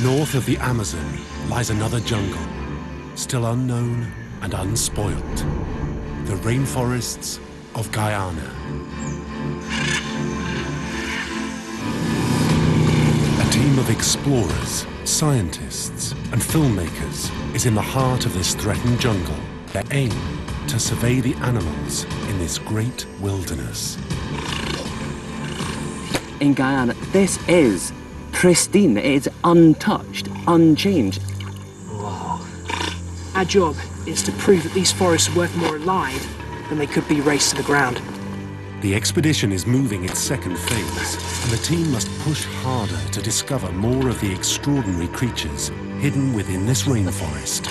North of the Amazon lies another jungle, still unknown and unspoilt. The rainforests of Guyana. A team of explorers, scientists, and filmmakers is in the heart of this threatened jungle. Their aim, to survey the animals in this great wilderness. In Guyana, this is pristine. It's untouched, unchanged. Whoa. Our job is to prove that these forests are worth more alive than they could be razed to the ground. The expedition is moving its second phase, and the team must push harder to discover more of the extraordinary creatures hidden within this rainforest.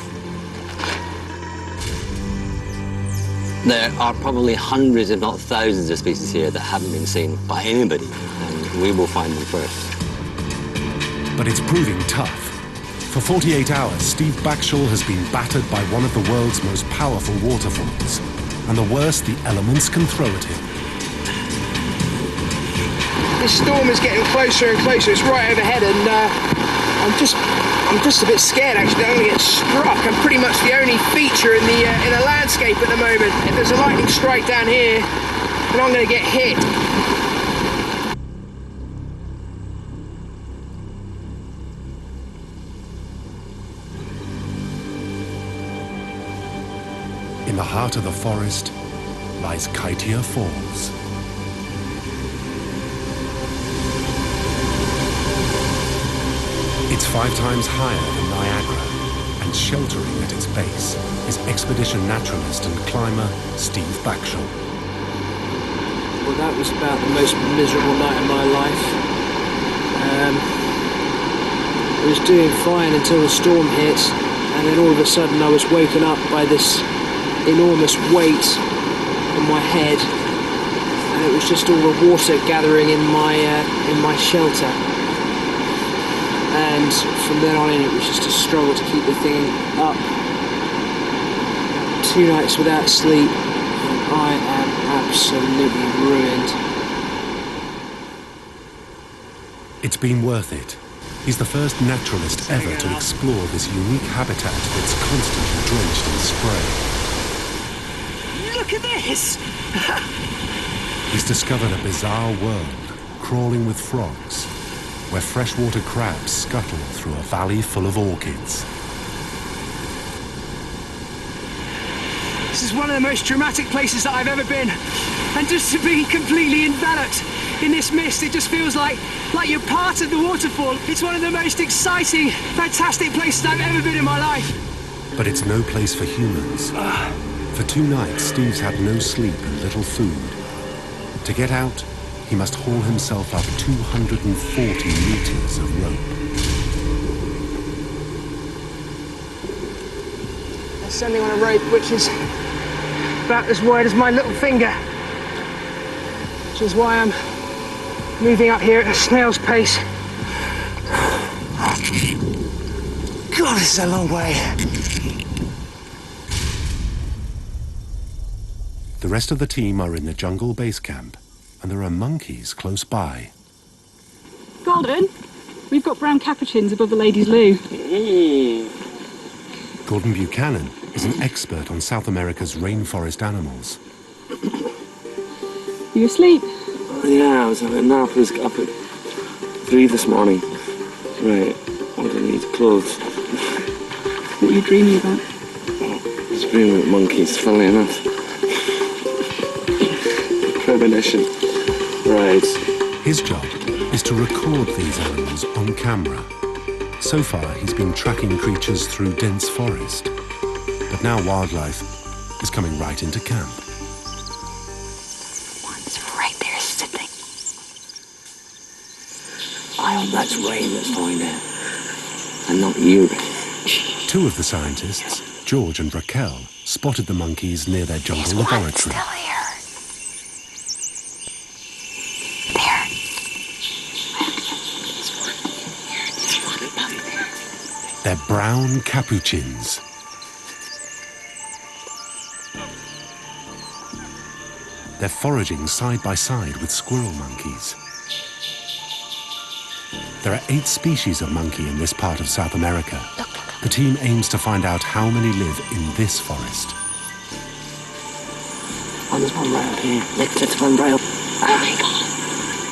There are probably hundreds, if not thousands, of species here that haven't been seen by anybody, and we will find them first. But it's proving tough. For 48 hours, Steve Backshall has been battered by one of the world's most powerful waterfalls, and the worst the elements can throw at him. This storm is getting closer and closer. It's right overhead, and I'm just a bit scared. Actually, I'm going to get struck. I'm pretty much the only feature in the landscape at the moment. If there's a lightning strike down here, then I'm going to get hit. In the heart of the forest lies Kaitia Falls. It's 5 times higher than Niagara, and sheltering at its base is expedition naturalist and climber Steve Backshall. Well, that was about the most miserable night of my life. I was doing fine until the storm hit, and then all of a sudden I was woken up by this enormous weight on my head, and it was just all the water gathering in my shelter. And from then on in, it was just a struggle to keep the thing up. 2 nights without sleep, and I am absolutely ruined. It's been worth it. He's the first naturalist ever to explore this unique habitat that's constantly drenched in spray. Look at this! He's discovered a bizarre world, crawling with frogs, where freshwater crabs scuttle through a valley full of orchids. This is one of the most dramatic places that I've ever been. And just to be completely enveloped in this mist, it just feels like you're part of the waterfall. It's one of the most exciting, fantastic places I've ever been in my life. But it's no place for humans. For 2 nights, Steve's had no sleep and little food. To get out, he must haul himself up 240 meters of rope. I'm standing on a rope which is about as wide as my little finger, which is why I'm moving up here at a snail's pace. God, this is a long way. The rest of the team are in the jungle base camp, and there are monkeys close by. Gordon, we've got brown capuchins above the ladies' loo. Gordon Buchanan is an expert on South America's rainforest animals. You asleep? Yeah, I was having a nap. I was up at 3 this morning. Right, what do I need? Clothes. What are you dreaming about? I was dreaming about monkeys, funnily enough. Premonition. Right. His job is to record these animals on camera. So far, he's been tracking creatures through dense forest. But now wildlife is coming right into camp. One's right there sitting. I hope that's rain that's falling down, and not you. 2 of the scientists, George and Raquel, spotted the monkeys near their jungle laboratory. Still here. There. There's one above there. They're brown capuchins. They're foraging side by side with squirrel monkeys. There are 8 species of monkey in this part of South America. The team aims to find out how many live in this forest. Oh, there's one right up here. That's one right up. Oh my God.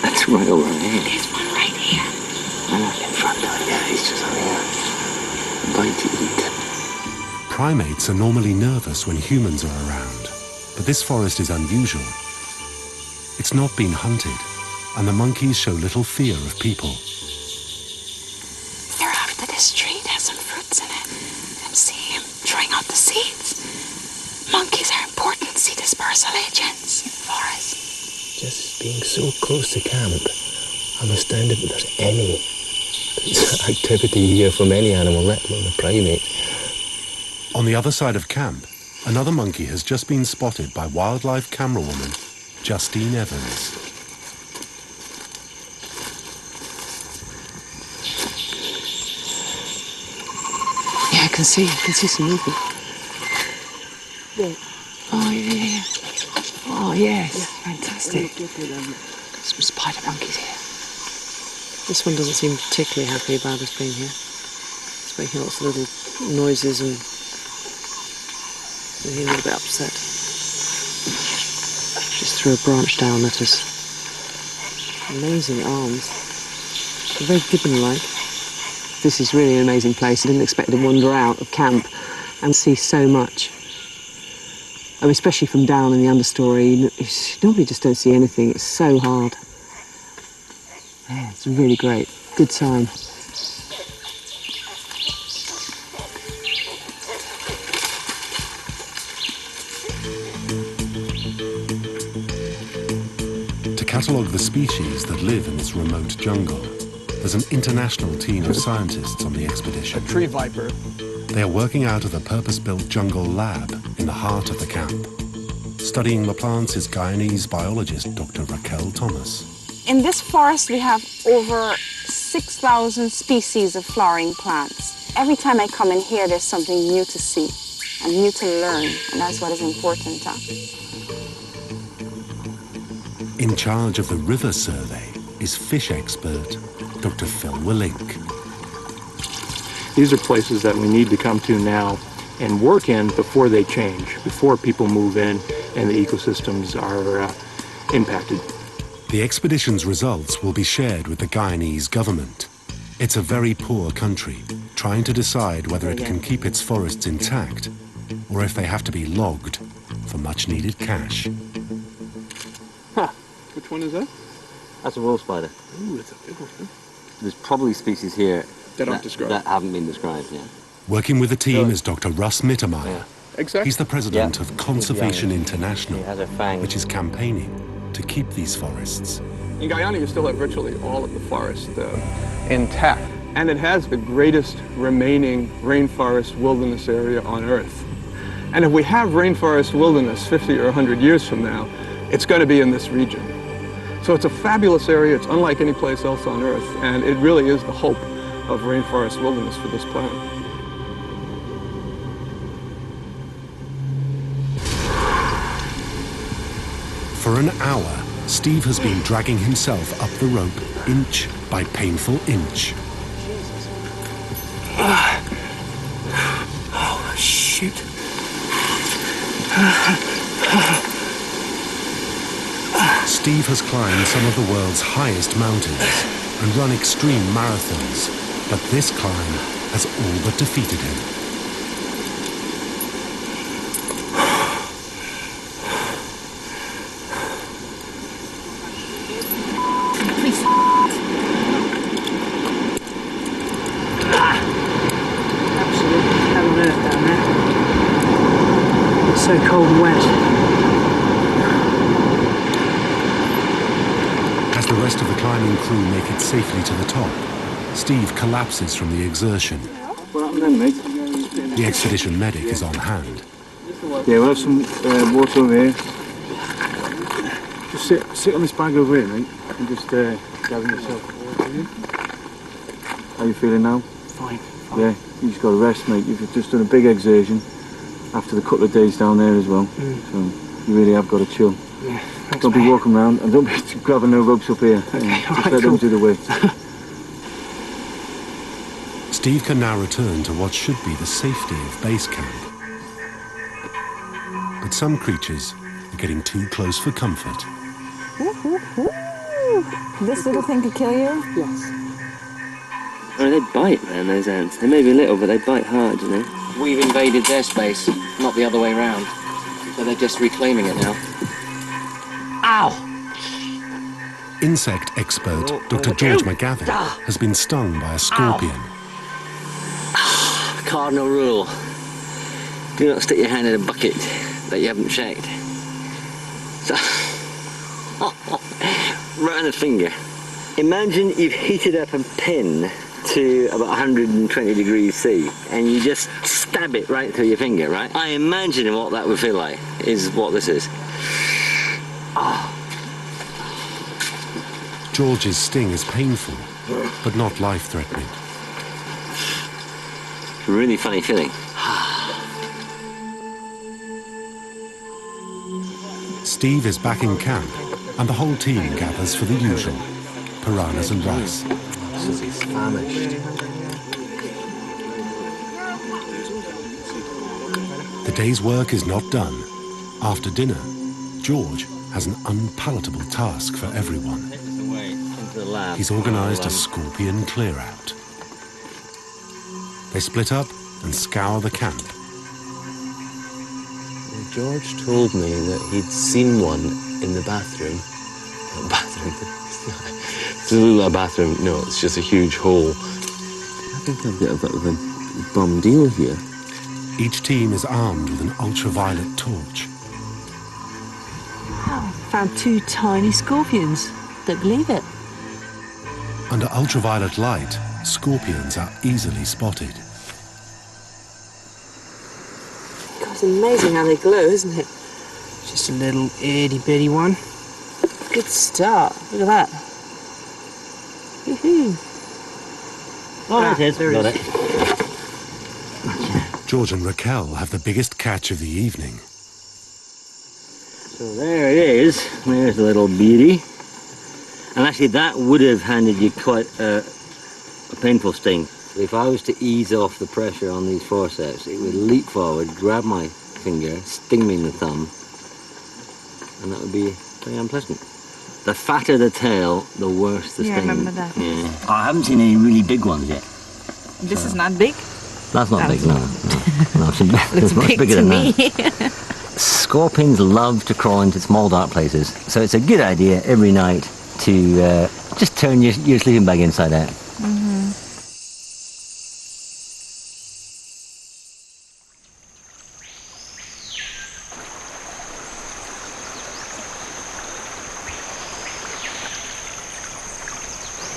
That's right over here. There's one right here. And up in front of it. Yeah, he's just over here. Bite to eat. Primates are normally nervous when humans are around, but this forest is unusual. It's not been hunted, and the monkeys show little fear of people. They're after this tree. It has some fruits in it. I'm seeing him throwing out the seeds. Monkeys are important seed dispersal agents in the forest. Just being so close to camp, I'm astounded that there's any activity here from any animal, let alone a primate. On the other side of camp, another monkey has just been spotted by wildlife camerawoman Justine Evans. Yeah, I can see some movement. Yeah. Oh, yeah. Oh, yes. Fantastic. Some spider monkeys here. This one doesn't seem particularly happy about us being here. It's making lots of little noises and he's a little bit upset. Just threw a branch down at us. Amazing arms. Very gibbon-like. This is really an amazing place. I didn't expect to wander out of camp and see so much. Especially from down in the understory. You normally just don't see anything. It's so hard. Yeah, it's really great. Good sign. To catalogue the species that live in this remote jungle, there's an international team of scientists on the expedition. A tree viper. They are working out of a purpose-built jungle lab in the heart of the camp. Studying the plants is Guyanese biologist Dr. Raquel Thomas. In this forest, we have over 6,000 species of flowering plants. Every time I come in here, there's something new to see and new to learn, and that's what is important. In charge of the river survey is fish expert Dr. Phil Willink. These are places that we need to come to now and work in before they change, before people move in and the ecosystems are impacted. The expedition's results will be shared with the Guyanese government. It's a very poor country, trying to decide whether it can keep its forests intact or if they have to be logged for much-needed cash. Huh. Which one is that? That's a wall spider. Ooh, it's a big one. Huh? There's probably species here That aren't described. that haven't been described yet. Working with the team is Dr. Russ Mittermeier. Yeah. Exactly. He's the president Yeah. of Conservation International, He has a fang. which is campaigning to keep these forests. In Guyana, you still have virtually all of the forest intact. And it has the greatest remaining rainforest wilderness area on Earth. And if we have rainforest wilderness 50 or 100 years from now, it's going to be in this region. So it's a fabulous area. It's unlike any place else on Earth. And it really is the hope of rainforest wilderness for this planet. For an hour, Steve has been dragging himself up the rope inch by painful inch. Oh, shoot. Steve has climbed some of the world's highest mountains and run extreme marathons, but this climb has all but defeated him. Absolutely hell on earth down there. It's so cold and wet. As the rest of the climbing crew make it safely to the top, Steve collapses from the exertion. What happened then, mate? The expedition medic is on hand. Yeah, we'll have some water over here. Just sit on this bag over here, mate, and just gather yourself. How you feeling now? Fine. Yeah, you just got to rest, mate. You've just done a big exertion after the couple of days down there as well. So you really have got to chill. Yeah, thanks, Don't be mate. walking around and don't be grabbing no ropes up here. Okay, Just alright, let them cool. do the weight. Steve can now return to what should be the safety of base camp. But some creatures are getting too close for comfort. This little thing could kill you? Yes. Oh, they bite, man, those ants. They may be little, but they bite hard, you know. We've invaded their space, not the other way around. So they're just reclaiming it now. Ow! Insect expert Dr. George McGavin has been stung by a scorpion. Cardinal rule. Do not stick your hand in a bucket that you haven't checked. So, right on the finger. Imagine you've heated up a pin to about 120 degrees C and you just stab it right through your finger, right? I imagine what that would feel like is what this is. George's sting is painful, but not life-threatening. Really funny feeling. Steve is back in camp, and the whole team gathers for the usual: piranhas and rice. He's famished. The day's work is not done. After dinner, George has an unpalatable task for everyone. He's organised a scorpion clear-out. They split up and scour the camp. George told me that he'd seen one in the bathroom. It's a little bathroom. No, it's just a huge hole. I think I've got a bit of a bomb deal here. Each team is armed with an ultraviolet torch. Oh, found 2 tiny scorpions. Don't believe it. Under ultraviolet light, scorpions are easily spotted. God, it's amazing how they glow, isn't it? Just a little itty-bitty one. Good start. Look at that. Woohoo! Oh, there it is. There Got it it. George and Raquel have the biggest catch of the evening. So there it is. There's the little beauty. And actually that would have handed you quite a painful sting. If I was to ease off the pressure on these forceps, it would leap forward, grab my finger, sting me in the thumb, and that would be very unpleasant. The fatter the tail, the worse the sting. Yeah, I remember that. Yeah. I haven't seen any really big ones yet. This is not big? That's not big, no. Looks much big bigger to than me. that. Scorpions love to crawl into small dark places, so it's a good idea every night to just turn your sleeping bag inside out.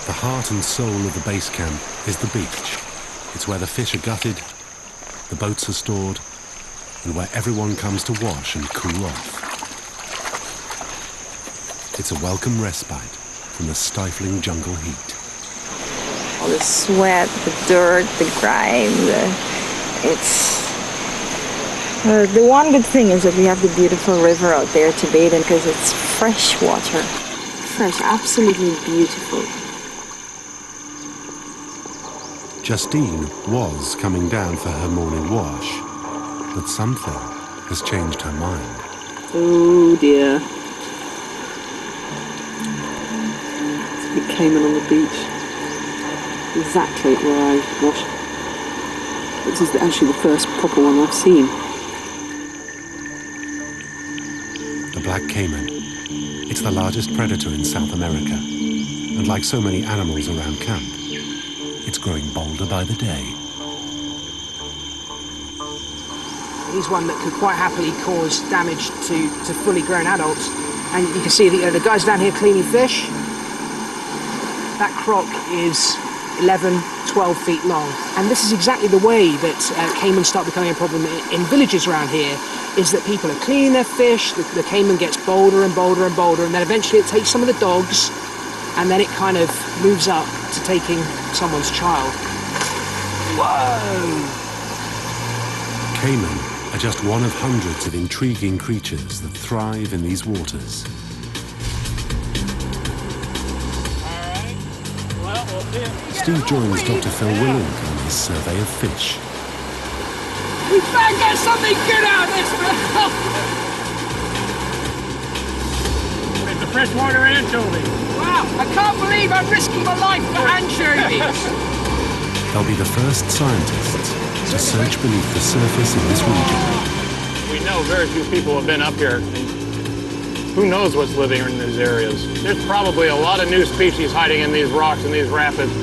The heart and soul of the base camp is the beach. It's where the fish are gutted, the boats are stored, and where everyone comes to wash and cool off. It's a welcome respite from the stifling jungle heat. All the sweat, the dirt, the grime, the one good thing is that we have the beautiful river out there to bathe in because it's fresh water. Fresh, absolutely beautiful. Justine was coming down for her morning wash, but something has changed her mind. Oh dear. It's a big caiman on the beach. Exactly where I wash. This is actually the first proper one I've seen. The black caiman. It's the largest predator in South America, and like so many animals around camp, it's growing bolder by the day. He's one that could quite happily cause damage to fully grown adults. And you can see the guys down here cleaning fish. That croc is 11, 12 feet long. And this is exactly the way that caimans start becoming a problem in villages around here, is that people are cleaning their fish, the caiman gets bolder and bolder and bolder, and then eventually it takes some of the dogs, and then it kind of moves up to taking someone's child. Whoa! Caiman are just one of hundreds of intriguing creatures that thrive in these waters. Alright, well, Steve joins Dr. Phil Willink on his survey of fish. We better get something good out of this, man! It's the freshwater anchovy. Wow, I can't believe I'm risking my life for anchovies! They'll be the first scientists to search beneath the surface in this region. We know very few people have been up here. Who knows what's living in these areas? There's probably a lot of new species hiding in these rocks and these rapids.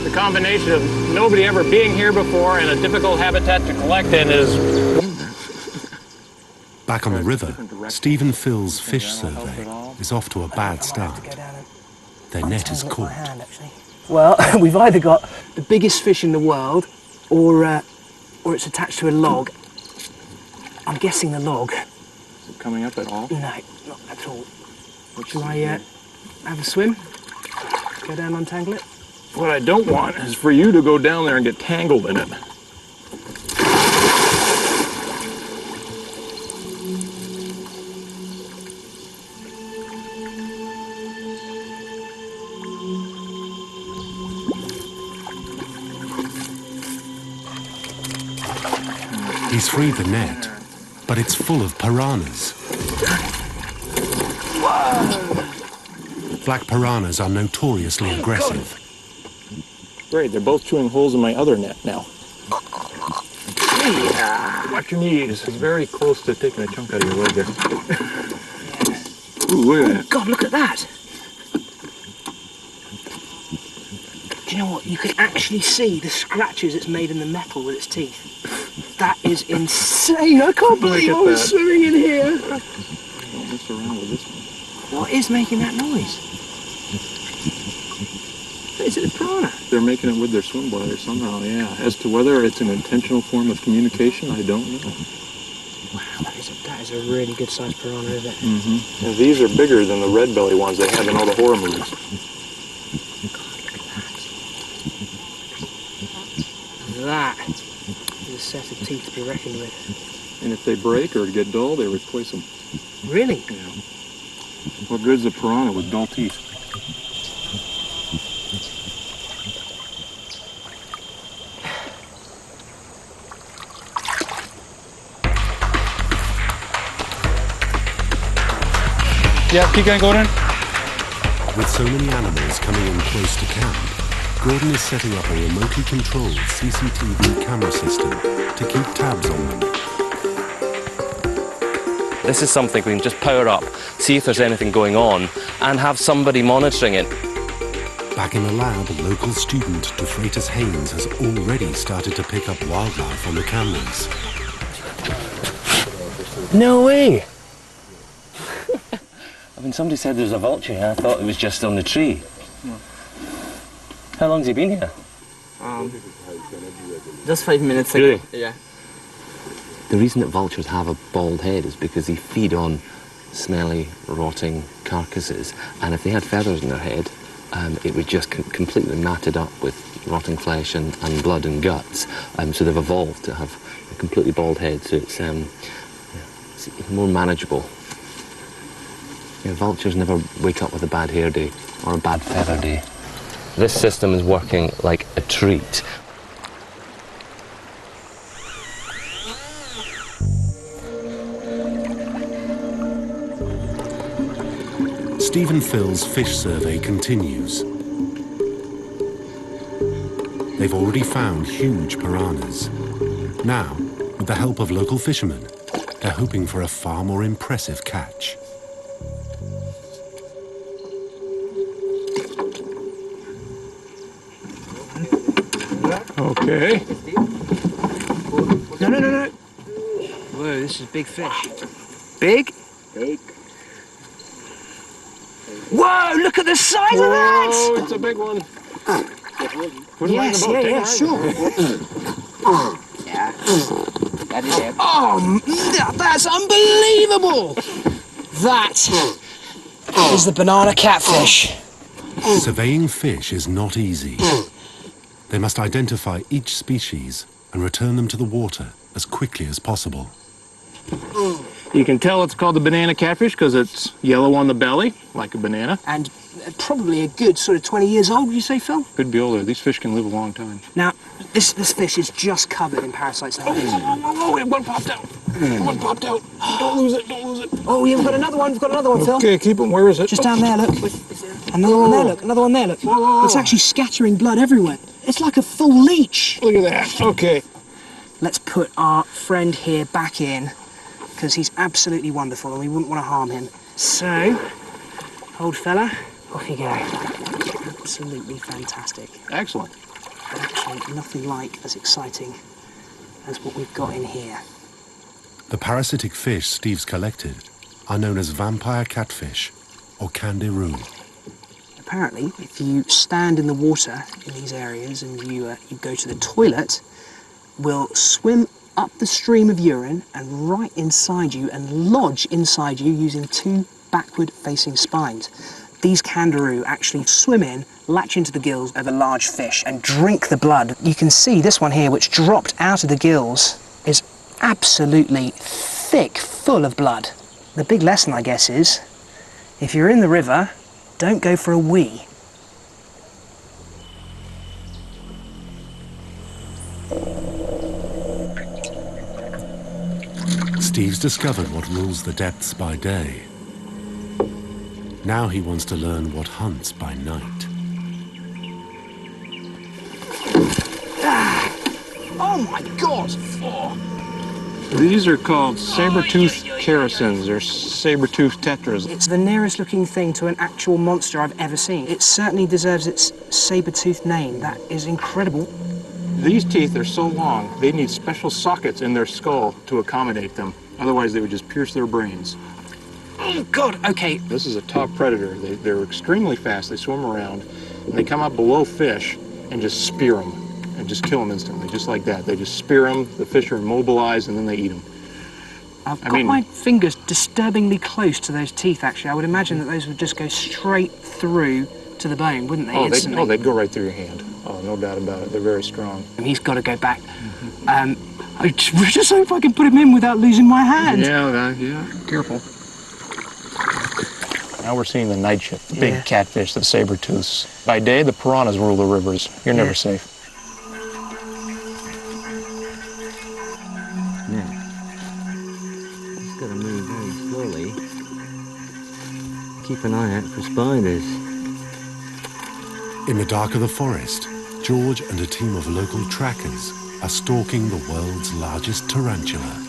The combination of nobody ever being here before and a difficult habitat to collect in is... Back on the river, Steve and Phil's fish survey is off to a bad start. Their net is caught. Well, we've either got the biggest fish in the world, or it's attached to a log. I'm guessing the log. Is it coming up at all? No, not at all. Shall I have a swim? Go down and untangle it? What I don't want is for you to go down there and get tangled in it. He's freed the net, but it's full of piranhas. Whoa! Black piranhas are notoriously aggressive. Great, they're both chewing holes in my other net now. Watch your knees. It's very close to taking a chunk out of your leg there. Ooh, look at that. God, look at that! Do you know what? You can actually see the scratches it's made in the metal with its teeth. That is insane! I can't believe I was swimming in here! Don't mess around with this one. What is making that noise? Is it a piranha? They're making it with their swim bladder somehow, yeah. As to whether it's an intentional form of communication, I don't know. Wow, that is a really good sized piranha, isn't it? Mm-hmm. Now, these are bigger than the red belly ones they have in all the horror movies. That is a set of teeth to be reckoned with. And if they break or get dull, they replace them. Really? Yeah. What good's a piranha with dull teeth? Yeah, keep going, Gordon. With so many animals coming in close to camp, Gordon is setting up a remotely controlled CCTV camera system to keep tabs on them. This is something we can just power up, see if there's anything going on, and have somebody monitoring it. Back in the lab, local student DeFreitas Haynes has already started to pick up wildlife on the cameras. No way! I mean, somebody said there's a vulture here. I thought it was just on the tree. How long's he been here? Just 5 minutes ago. Really? Yeah. The reason that vultures have a bald head is because they feed on smelly, rotting carcasses, and if they had feathers in their head, it would just completely matted up with rotting flesh and blood and guts. So they've evolved to have a completely bald head, so it's more manageable. You know, vultures never wake up with a bad hair day or a bad feather day. This system is working like a treat. Steve and Phil's fish survey continues. They've already found huge piranhas. Now, with the help of local fishermen, they're hoping for a far more impressive catch. Okay. No. Whoa, this is big fish. Big? Big. Whoa, look at the size of that! Oh, it's a big one. Put him in the boat. Yeah, sure. Yeah. That is it. Oh, that's unbelievable! That is the banana catfish. Surveying fish is not easy. They must identify each species and return them to the water as quickly as possible. You can tell it's called the banana catfish because it's yellow on the belly, like a banana. And probably a good sort of 20 years old, would you say, Phil? Could be older. These fish can live a long time. Now, this fish is just covered in parasites. Oh, one popped out. One popped out. Don't lose it, don't lose it. Oh, yeah, we've got another one, Phil. Okay, keep him. Where is it? Just down there, look. Another one there, look. Another one there, look. Whoa. It's actually scattering blood everywhere. It's like a full leech. Look at that. Okay. Let's put our friend here back in, because he's absolutely wonderful and we wouldn't want to harm him. So, old fella, off you go. Absolutely fantastic. Excellent. And actually, nothing like as exciting as what we've got in here. The parasitic fish Steve's collected are known as vampire catfish or kangaroo. Apparently, if you stand in the water in these areas and you go to the toilet, will swim up the stream of urine and right inside you and lodge inside you using two backward-facing spines. These kangaroo actually swim in, latch into the gills of a large fish and drink the blood. You can see this one here, which dropped out of the gills, is absolutely thick, full of blood. The big lesson, I guess, is if you're in the river, don't go for a wee. Steve's discovered what rules the depths by day. Now he wants to learn what hunts by night. Oh my God! Oh. These are called saber-toothed characins, or saber-toothed tetras. It's the nearest looking thing to an actual monster I've ever seen. It certainly deserves its saber-toothed name. That is incredible. These teeth are so long, they need special sockets in their skull to accommodate them. Otherwise, they would just pierce their brains. Oh, God, okay. This is a top predator. They're extremely fast. They swim around, and they come up below fish and just spear them, and just kill them instantly, just like that. They just spear them, the fish are immobilized, and then they eat them. I've got my fingers disturbingly close to those teeth, actually. I would imagine that those would just go straight through to the bone, wouldn't they, instantly? They'd go right through your hand. Oh, no doubt about it. They're very strong. He's got to go back. I just hope I can put him in without losing my hand. Yeah, careful. Now we're seeing the night shift, the big catfish, the saber-tooths. By day, the piranhas rule the rivers. You're never safe. Now, just got to move very slowly. Keep an eye out for spiders. In the dark of the forest, George and a team of local trackers are stalking the world's largest tarantula.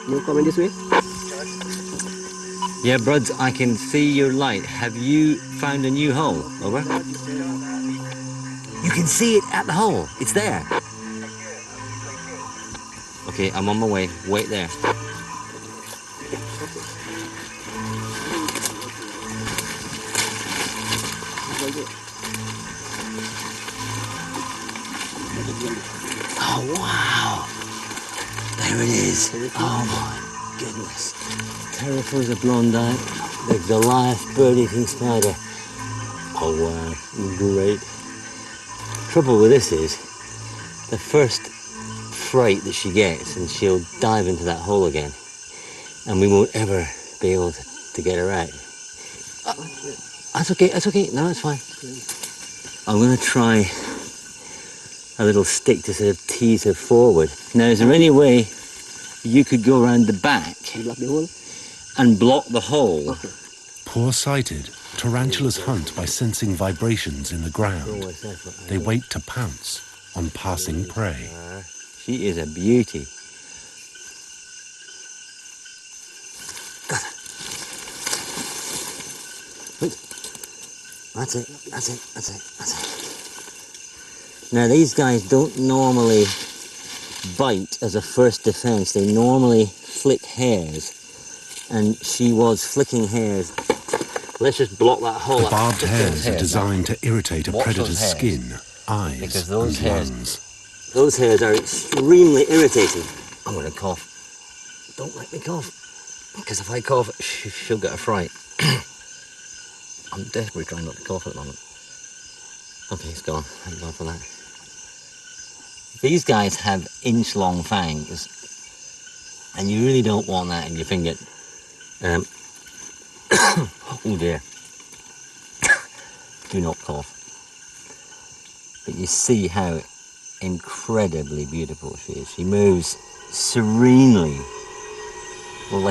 You coming this way? Yeah, Bruds, I can see your light. Have you found a new hole? Over. You can see it at the hole. It's there. Okay, I'm on my way. Wait there. Oh, wow. There it is. Oh, my goodness. Pterophosa blondie, the Goliath bird-eating spider. Oh, wow. Great. Trouble with this is, the first fright that she gets, and she'll dive into that hole again, and we won't ever be able to get her out. That's okay. No, it's fine. I'm going to try a little stick to sort of tease her forward. Now, is there any way you could go around the back and block the hole? Okay. Poor-sighted, tarantulas hunt by sensing vibrations in the ground. They wait to pounce on passing prey. She is a beauty. Got her. That's it. Now, these guys don't normally bite as a first defense. They normally flick hairs, and she was flicking hairs. Let's just block that hole up. The barbed hairs are designed to irritate a predator's skin, eyes, and lungs. Those hairs are extremely irritating. I'm going to cough. Don't let me cough, because if I cough, she'll get a fright. I'm desperately trying not to cough at the moment. Okay, it's gone. Thank God for that. These guys have inch-long fangs, and you really don't want that in your finger. Oh dear. Do not cough. But you see how incredibly beautiful she is. She moves serenely. Well,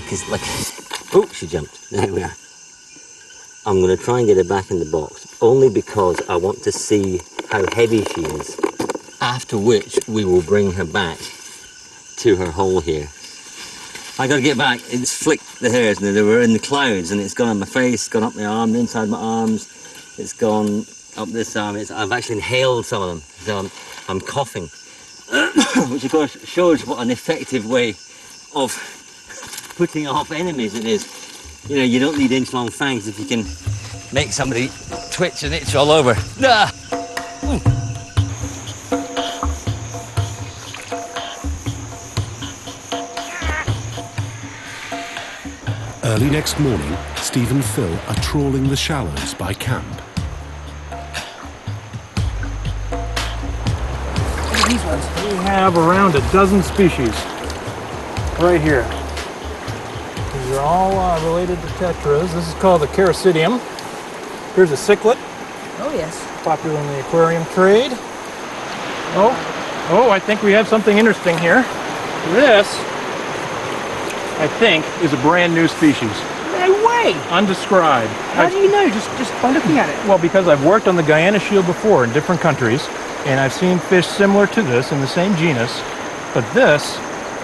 oh, she jumped. There we are. I'm going to try and get her back in the box, only because I want to see how heavy she is. After which, we will bring her back to her hole here. I got to get back. It's flicked the hairs, and they were in the clouds, and it's gone on my face, gone up my arm, inside my arms. It's gone up this arm. I've actually inhaled some of them, so I'm coughing, which of course shows what an effective way of putting off enemies it is. You know, you don't need inch-long fangs if you can make somebody twitch and itch all over. Ah! Early next morning, Steve and Phil are trawling the shallows by camp. These ones. We have around a dozen species right here. These are all related to tetras. This is called the Carasidium. Here's a cichlid. Oh, yes. Popular in the aquarium trade. Oh, I think we have something interesting here. This, I think, is a brand new species. No way! Undescribed. How do you know? Just by looking at it? Well, because I've worked on the Guyana shield before in different countries, and I've seen fish similar to this in the same genus, but this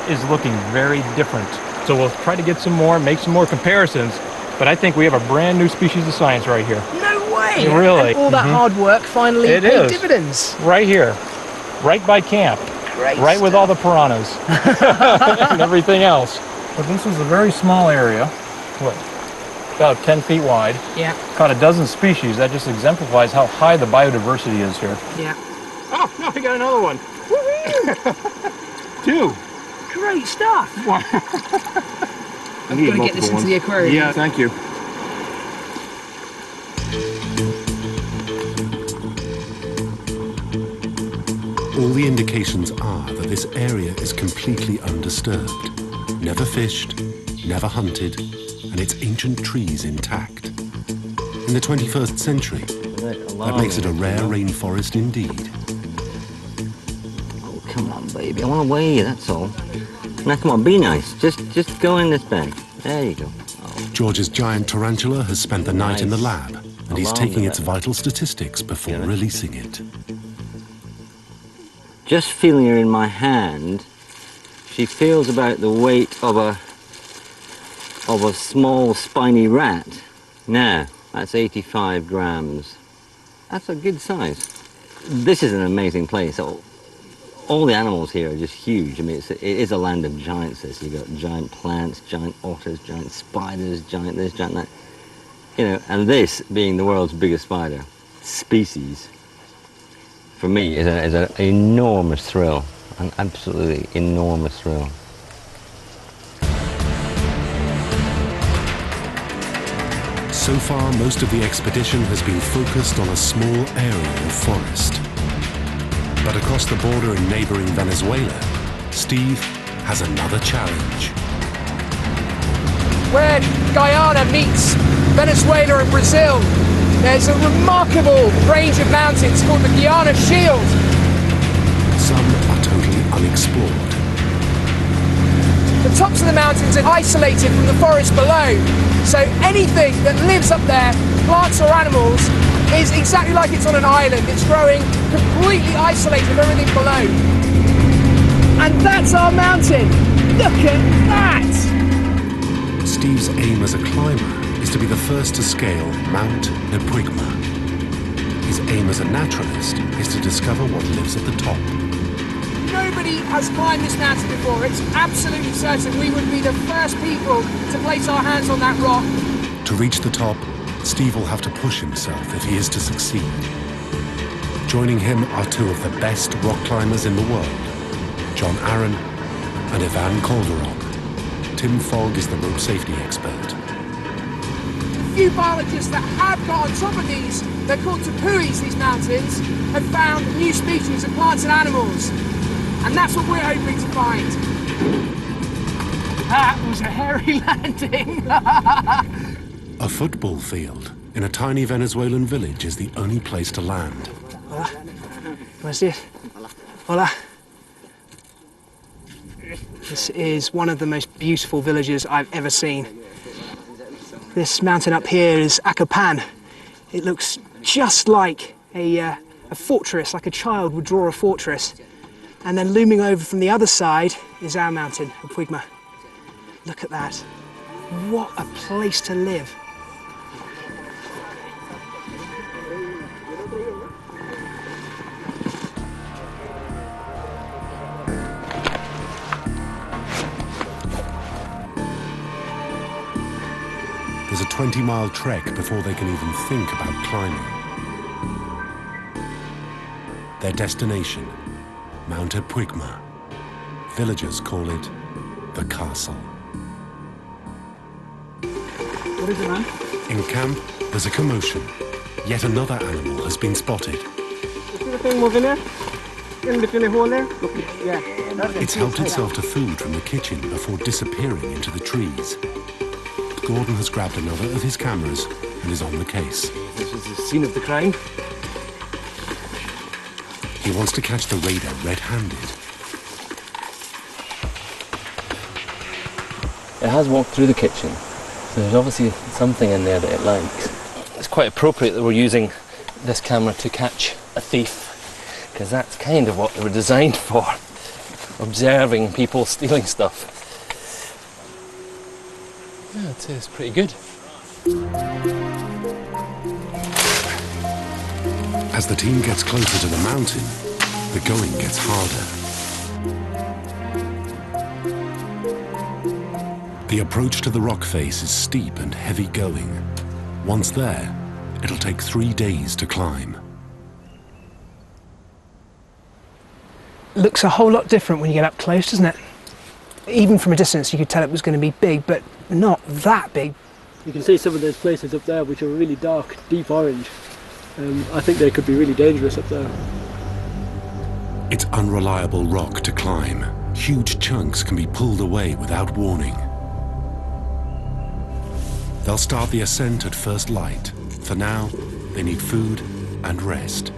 is looking very different. So we'll try to get some more, make some more comparisons, but I think we have a brand new species of science right here. No way! Really? And all that hard work finally paid dividends. Right here, right by camp, Great right stuff. with all the piranhas and everything else. But this is a very small area, what, about 10 feet wide. Yeah. Caught a dozen species. That just exemplifies how high the biodiversity is here. Yeah. Oh, no, we got another one. Two. Great stuff. I've got to get this into the aquarium. Yeah, thank you. All the indications are that this area is completely undisturbed, never fished, never hunted, and its ancient trees intact. In the 21st century, that makes it a rare rainforest indeed. Oh, come on, baby. I want to weigh you, that's all. Now, come on, be nice. Just go in this bag. There you go. Oh. George's giant tarantula has spent the night in the lab, and he's taking its vital statistics before releasing it. Just feeling her in my hand, she feels about the weight of a small spiny rat. Now, that's 85 grams. That's a good size. This is an amazing place. All the animals here are just huge. I mean, it is a land of giants. You've got giant plants, giant otters, giant spiders, giant this, giant that. You know, and this being the world's biggest spider species, for me, is an enormous thrill, an absolutely enormous thrill. So far, most of the expedition has been focused on a small area of forest. But across the border in neighboring Venezuela, Steve has another challenge. Where Guyana meets Venezuela and Brazil, there's a remarkable range of mountains called the Guyana Shield. Some are totally unexplored. The tops of the mountains are isolated from the forest below, so anything that lives up there, plants or animals, is exactly like it's on an island. It's growing completely isolated from everything below. And that's our mountain. Look at that! Steve's aim as a climber is to be the first to scale Mount Nebrigma. His aim as a naturalist is to discover what lives at the top. Nobody has climbed this mountain before. It's absolutely certain we would be the first people to place our hands on that rock. To reach the top, Steve will have to push himself if he is to succeed. Joining him are two of the best rock climbers in the world, John Aaron and Ivan Calderon. Tim Fogg is the rope safety expert. few biologists that have got on top of these, they're called tapuis, these mountains, have found new species of plants and animals. And that's what we're hoping to find. That was a hairy landing. A football field in a tiny Venezuelan village is the only place to land. Hola. Buenos días. Hola. This is one of the most beautiful villages I've ever seen. This mountain up here is Acapan. It looks just like a fortress, like a child would draw a fortress. And then looming over from the other side is our mountain, Puigma. Look at that. What a place to live. There's a 20-mile trek before they can even think about climbing. Their destination, Mount Puigma. Villagers call it the castle. What is it, man? In camp, there's a commotion. Yet another animal has been spotted. You see the thing moving there? In between the hole there? Yeah. It's helped itself to food from the kitchen before disappearing into the trees. Gordon has grabbed another of his cameras and is on the case. This is the scene of the crime. He wants to catch the raider red-handed. It has walked through the kitchen, so there's obviously something in there that it likes. It's quite appropriate that we're using this camera to catch a thief, because that's kind of what they were designed for, observing people stealing stuff. Yeah, I'd say it's pretty good. As the team gets closer to the mountain, the going gets harder. The approach to the rock face is steep and heavy going. Once there, it'll take 3 days to climb. Looks a whole lot different when you get up close, doesn't it? Even from a distance you could tell it was going to be big, but not that big. You can see some of those places up there which are really dark, deep orange. I think they could be really dangerous up there. It's unreliable rock to climb. Huge chunks can be pulled away without warning. They'll start the ascent at first light. For now, they need food and rest.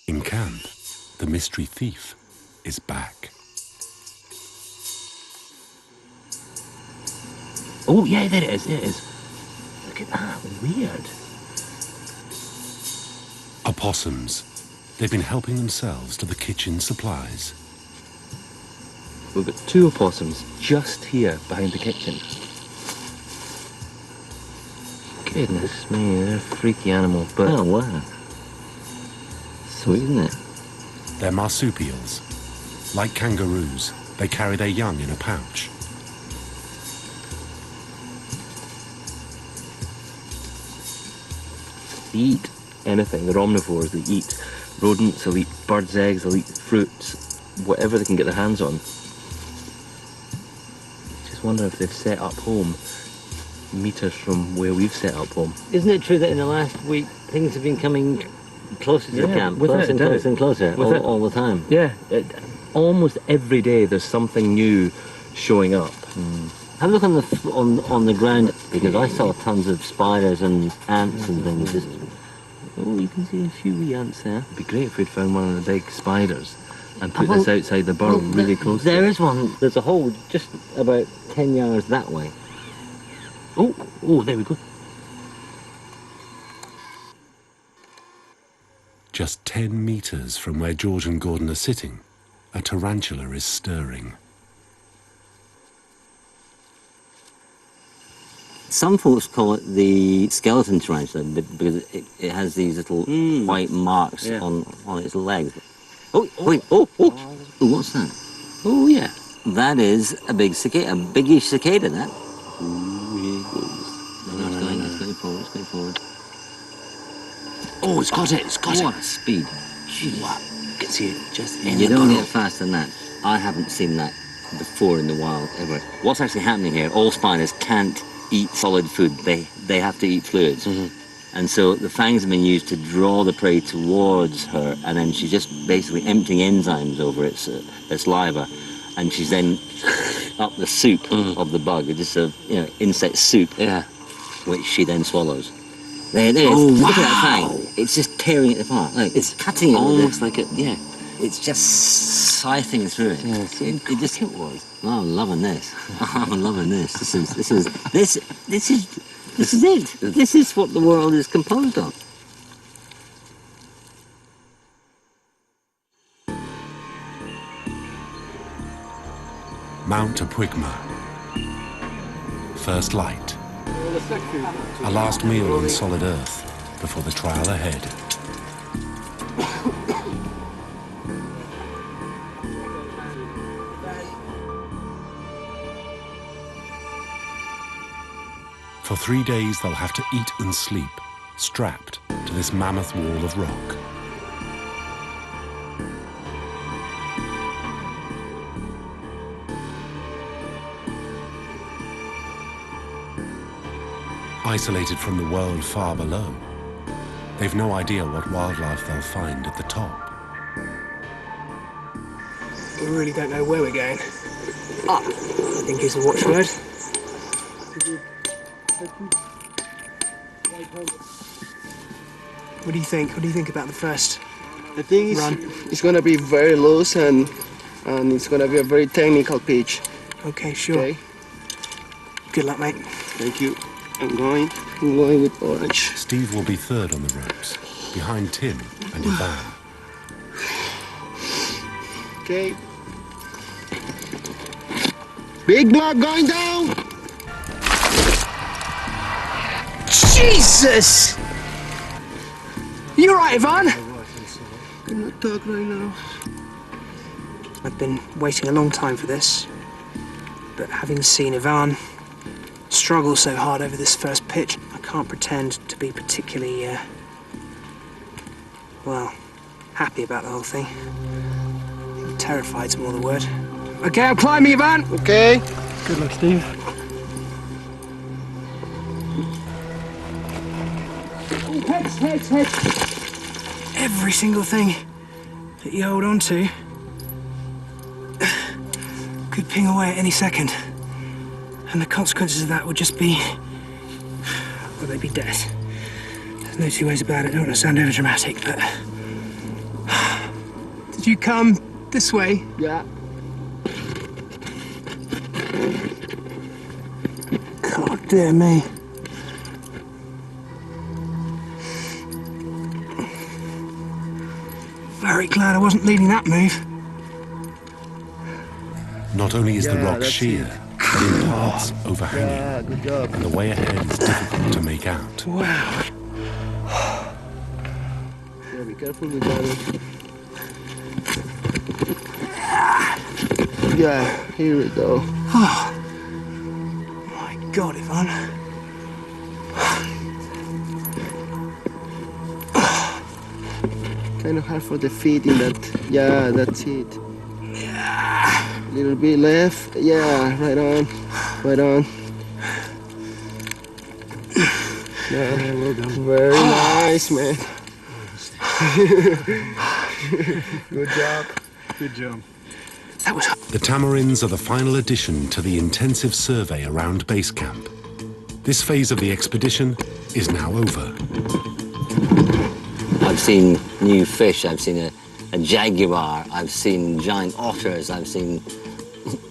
In camp, the mystery thief is back. Oh, yeah, there it is, there it is. Look at that, weird. Opossums. They've been helping themselves to the kitchen supplies. We've got 2 opossums just here behind the kitchen. Goodness me, they're freaky animals, but... Oh, wow. Sweet, isn't it? They're marsupials. Like kangaroos, they carry their young in a pouch. They eat anything. They're omnivores. They eat rodents, they'll eat birds' eggs, they'll eat fruits, whatever they can get their hands on. Just wonder if they've set up home meters from where we've set up home. Isn't it true that in the last week things have been coming closer to the camp? Without a doubt. Closer and closer, all the time? Yeah, almost every day there's something new showing up. Have a look on the ground, because I saw tons of spiders and ants and things. Just, oh, you can see a few wee ants there. It'd be great if we'd found one of the big spiders and put this outside the burrow really close. There is one. There's a hole just about 10 yards that way. Oh, there we go. Just 10 meters from where George and Gordon are sitting, a tarantula is stirring. Some folks call it the skeleton tarantula because it has these little white marks on its legs. Oh, wait, oh, what's that? Oh, yeah. That is a big cicada, a biggish cicada, that. Ooh, here it goes. It's going forward, it's going forward. Oh, it's got it, it's got it. What speed. Wow. You can see it just in You the don't tunnel. get faster than that. I haven't seen that before in the wild ever. What's actually happening here? All spiders can't eat solid food. They have to eat fluids. And so the fangs have been used to draw the prey towards her, and then she's just basically emptying enzymes over its saliva, and she's then up the soup of the bug. It's just a insect soup, which she then swallows. There it is. Oh, Look at that wow. fang. It's just tearing it apart. Like, it's cutting it. Almost like it, yeah. It's just scything through it. Yeah, so it just it was. Oh, I'm loving this. I'm loving this. This is it. This is what the world is composed of. Mount Apwigma. First light. A last meal on solid earth before the trial ahead. For 3 days they'll have to eat and sleep, strapped to this mammoth wall of rock. Isolated from the world far below, they've no idea what wildlife they'll find at the top. We really don't know where we're going. Up, I think, is the watchword. What do you think? What do you think about the first I think run? it's going to be very loose and it's going to be a very technical pitch. Okay, sure. Okay. Good luck, mate. Thank you. I'm going with orange. Steve will be third on the ropes, behind Tim and Ivan. Okay. Big block going down. Jesus! You right, Ivan? Cannot talk right now. I've been waiting a long time for this, but having seen Ivan struggle so hard over this first pitch, I can't pretend to be particularly, well, happy about the whole thing. Terrified's more the word. Okay, I'm climbing, Ivan. Okay. Good luck, Steve. Heads. Every single thing that you hold on to could ping away at any second. And the consequences of that would just be, well, they'd be death. There's no two ways about it. I don't want to sound over dramatic, but... Did you come this way? Yeah. God dear me. Very glad I wasn't leading that move. Not only is the Yeah, rock that's sheer, but in parts overhanging, Yeah, good job. and the way ahead is difficult to make out. Wow. Yeah, be careful with that. Yeah, here we go. Oh. My God, Ivan. Kind of hard for the feet in that. Yeah, that's it. Yeah. Little bit left. Yeah, right on. Right on. Yeah, well done. Very nice, man. Good job. Good job. That was... The tamarins are the final addition to the intensive survey around base camp. This phase of the expedition is now over. I've seen new fish. I've seen a jaguar. I've seen giant otters. I've seen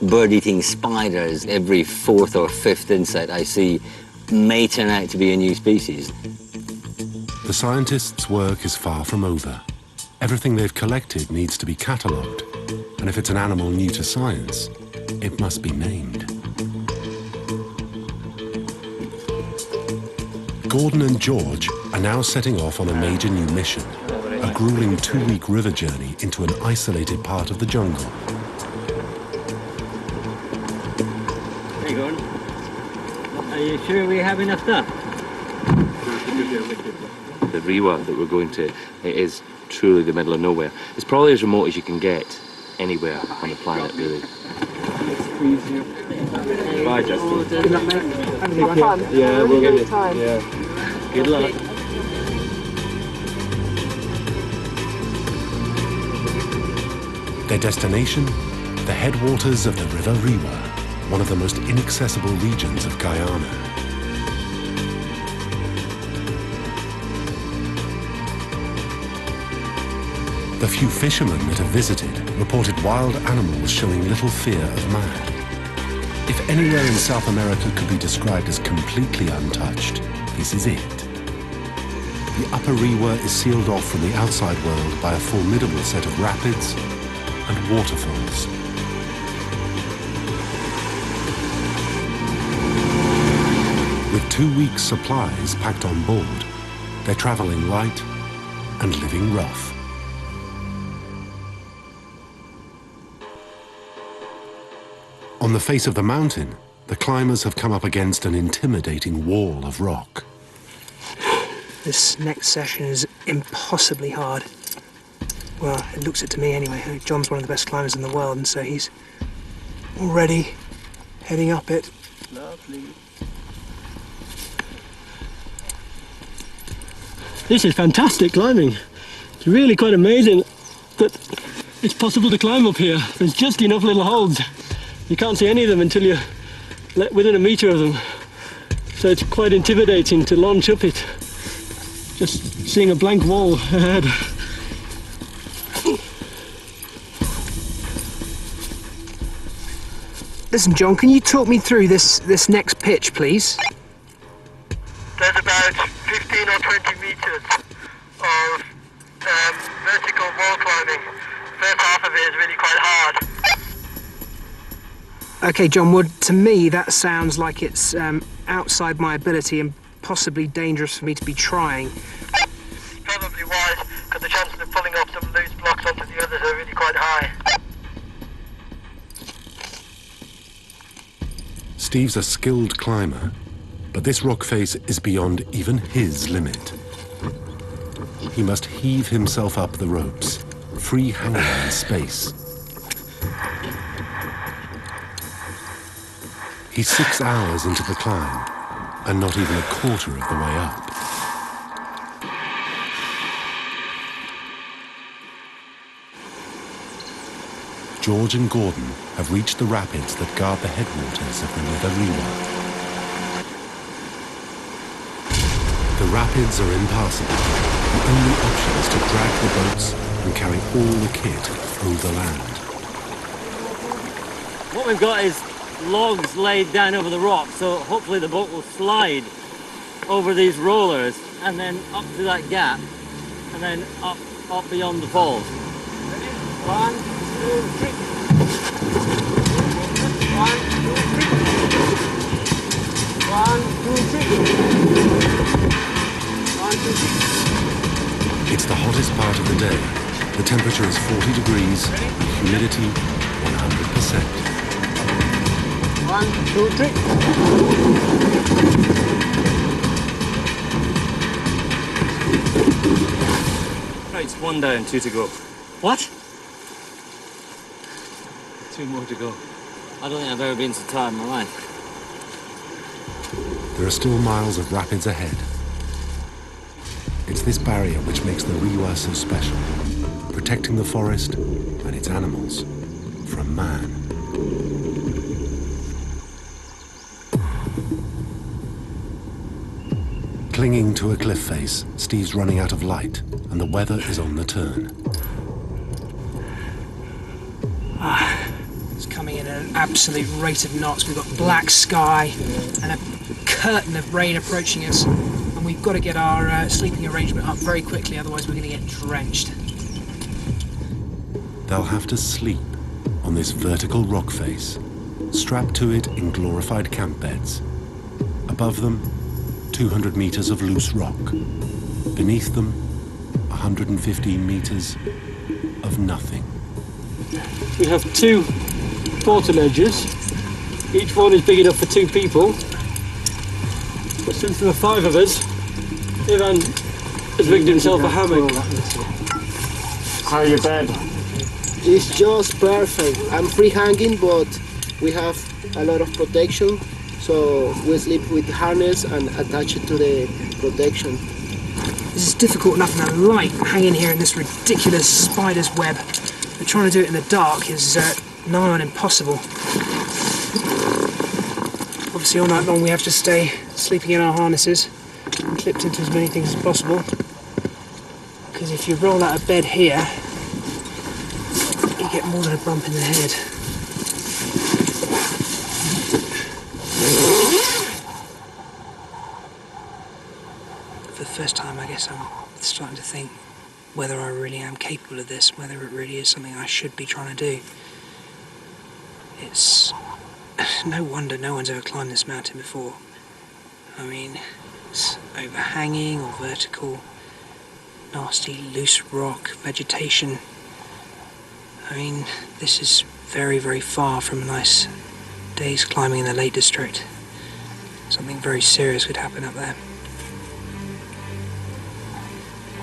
bird-eating spiders. Every fourth or fifth insect I see may turn out to be a new species. The scientists' work is far from over. Everything they've collected needs to be catalogued, and if it's an animal new to science, it must be named. Gordon and George are now setting off on a major new mission, a grueling 2-week river journey into an isolated part of the jungle. Hey, Gordon. Are you sure we have enough stuff? the Rewa that we're going to, it is truly the middle of nowhere. It's probably as remote as you can get anywhere on the planet, really. Bye, Justin. Good luck, mate. Have a good one. Yeah, we'll Really get it. time. Yeah. Good luck. Their destination, the headwaters of the River Rewa, one of the most inaccessible regions of Guyana. The few fishermen that have visited reported wild animals showing little fear of man. If anywhere in South America could be described as completely untouched, this is it. The upper Rewa is sealed off from the outside world by a formidable set of rapids and waterfalls. With 2 weeks' supplies packed on board, they're traveling light and living rough. On the face of the mountain, the climbers have come up against an intimidating wall of rock. This next session is impossibly hard. Well, it looks it to me anyway. John's one of the best climbers in the world, and so he's already heading up it. Lovely. This is fantastic climbing. It's really quite amazing that it's possible to climb up here. There's just enough little holds. You can't see any of them until you're within a metre of them. So it's quite intimidating to launch up it. Just seeing a blank wall ahead. Listen, John, can you talk me through this next pitch, please? There's about 15 or 20 metres of vertical wall climbing. First half of it is really quite hard. Okay, John Wood, to me that sounds like it's outside my ability and possibly dangerous for me to be trying. Probably wise, because the chances of pulling off some loose blocks onto the others are really quite high. Steve's a skilled climber, but this rock face is beyond even his limit. He must heave himself up the ropes, free hanging in space. He's 6 hours into the climb, and not even a quarter of the way up. George and Gordon have reached the rapids that guard the headwaters of the River Rewa. The rapids are impassable. The only option is to drag the boats and carry all the kit overland. What we've got is logs laid down over the rock, so hopefully the boat will slide over these rollers and then up to that gap and then up beyond the falls. Ready? 1, 2, 3. 1, 2, 3. 1, 2, 3. It's the hottest part of the day. The temperature is 40 degrees, humidity 100%. 1, 2, 3. Right, 1 down, 2 to go. What? 2 more to go. I don't think I've ever been so tired in my life. There are still miles of rapids ahead. It's this barrier which makes the Rewa so special, protecting the forest and its animals from man. Clinging to a cliff face, Steve's running out of light, and the weather is on the turn. It's coming in at an absolute rate of knots. We've got black sky and a curtain of rain approaching us, and we've got to get our sleeping arrangement up very quickly, otherwise we're going to get drenched. They'll have to sleep on this vertical rock face, strapped to it in glorified camp beds. Above them, 200 meters of loose rock. Beneath them, 115 meters of nothing. We have 2 portal ledges. Each one is big enough for 2 people. But since there are 5 of us, Ivan has rigged himself a hammock. How are you bed? It's just perfect. I'm free hanging, but we have a lot of protection. So we sleep with the harness and attach it to the protection. This is difficult enough in the light, hanging here in this ridiculous spider's web. But trying to do it in the dark is nigh on impossible. Obviously all night long we have to stay sleeping in our harnesses, clipped into as many things as possible. Because if you roll out of bed here, you get more than a bump in the head. For the first time, I guess I'm starting to think whether I really am capable of this, whether it really is something I should be trying to do. It's no wonder no one's ever climbed this mountain before. I mean, it's overhanging or vertical, nasty loose rock, vegetation. I mean, this is very, very far from a nice day's climbing in the Lake District. Something very serious could happen up there.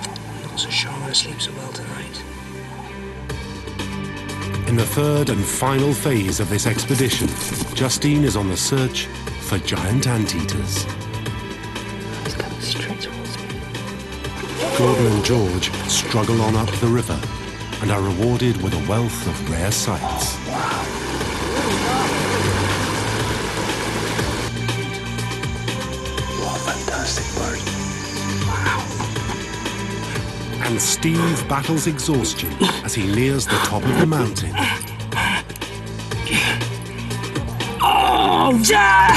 I'm not so sure I'm going to sleep so well tonight. In the third and final phase of this expedition, Justine is on the search for giant anteaters. He's coming straight towards me. Gordon and George struggle on up the river and are rewarded with a wealth of rare sights. What a fantastic bird. And Steve battles exhaustion as he nears the top of the mountain. Oh, yeah!